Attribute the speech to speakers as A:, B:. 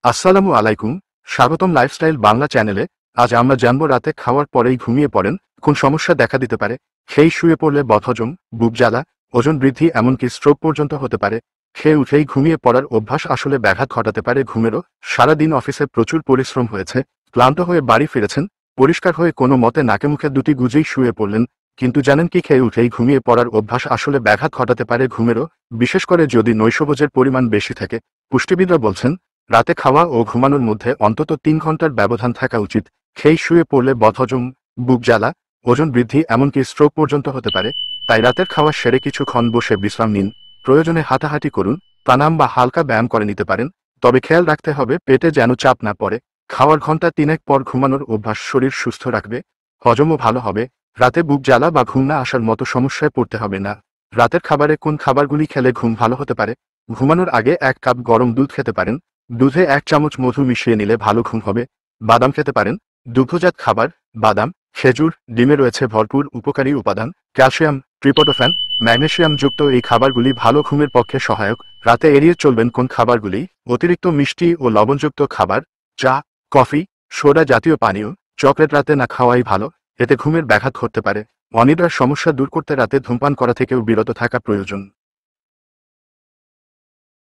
A: আসসালামু আলাইকুম। স্বাগতম লাইফস্টাইল বাংলা চ্যানেলে। আজ আমরা জানব রাতে খাওয়ার পরেই ঘুমিয়ে পড়েন কোন সমস্যা দেখা দিতে পারে। খেয়ে শুয়ে পড়লে বদহজম, বুক জ্বালা, ওজন বৃদ্ধি এমনকি স্ট্রোক পর্যন্ত হতে পারে। খেয়ে উঠেই ঘুমিয়ে পড়ার অভ্যাস আসলে ব্যাঘাত ঘটাতে পারে ঘুমেরও। সারাদিন অফিসে প্রচুর পরিশ্রম হয়েছে, ক্লান্ত হয়ে বাড়ি ফিরেছেন, পরিষ্কার হয়ে কোনো মতে নাকে মুখে দুটি গুজেই শুয়ে পড়লেন। কিন্তু জানেন কি, খেয়ে উঠেই ঘুমিয়ে পড়ার অভ্যাস আসলে ব্যাঘাত ঘটাতে পারে ঘুমেরও, বিশেষ করে যদি নৈশভোজের পরিমাণ বেশি থাকে। পুষ্টিবিদরা বলছেন, রাতে খাওয়া ও ঘুমানোর মধ্যে অন্তত 3 ঘন্টার ব্যবধান থাকা উচিত। খেয়ে শুয়ে পড়লে বদহজম, বুক জ্বালা, ওজন বৃদ্ধি এমনকি স্ট্রোক পর্যন্ত হতে পারে। তাই রাতের খাওয়া সেরে কিছুক্ষণ বসে বিশ্রাম নিন। প্রয়োজনে হাঁটাহাঁটি করুন, প্রাণায়াম বা হালকা ব্যায়াম করে নিতে পারেন। তবে খেয়াল রাখতে হবে পেটে যেন চাপ না পড়ে। খাওয়ার ঘন্টা 3 পর ঘুমানোর অভ্যাস শরীর সুস্থ রাখবে, হজমও ভালো হবে। রাতে বুক জ্বালা বা ঘুম না আসার মতো সমস্যায় পড়তে হবে না। রাতের খাবারে কোন খাবারগুলি খেলে ঘুম ভালো হতে পারে? ঘুমানোর আগে 1 কাপ গরম দুধ খেতে পারেন। দুধে 1 চামচ মধু মিশিয়ে নিলে ভালো ঘুম হবে। বাদাম খেতে পারেন। দুগ্ধজাত খাবার, বাদাম, খেজুর, ডিমে রয়েছে ভরপুর উপকারী উপাদান, ক্যালসিয়াম, ট্রিপটোফ্যান, ম্যাগনেসিয়াম যুক্ত এই খাবারগুলি ভালো ঘুমের পক্ষে সহায়ক। রাতে এড়িয়ে চলবেন কোন খাবারগুলি? অতিরিক্ত মিষ্টি ও লবণযুক্ত খাবার, চা, কফি, সোডা জাতীয় পানীয়, চকলেট রাতে না খাওয়াই ভালো। এতে ঘুমের ব্যাঘাত ঘটতে পারে। অনিদ্রার সমস্যা দূর করতে রাতে ধূমপান করা থেকেও বিরত থাকা প্রয়োজন।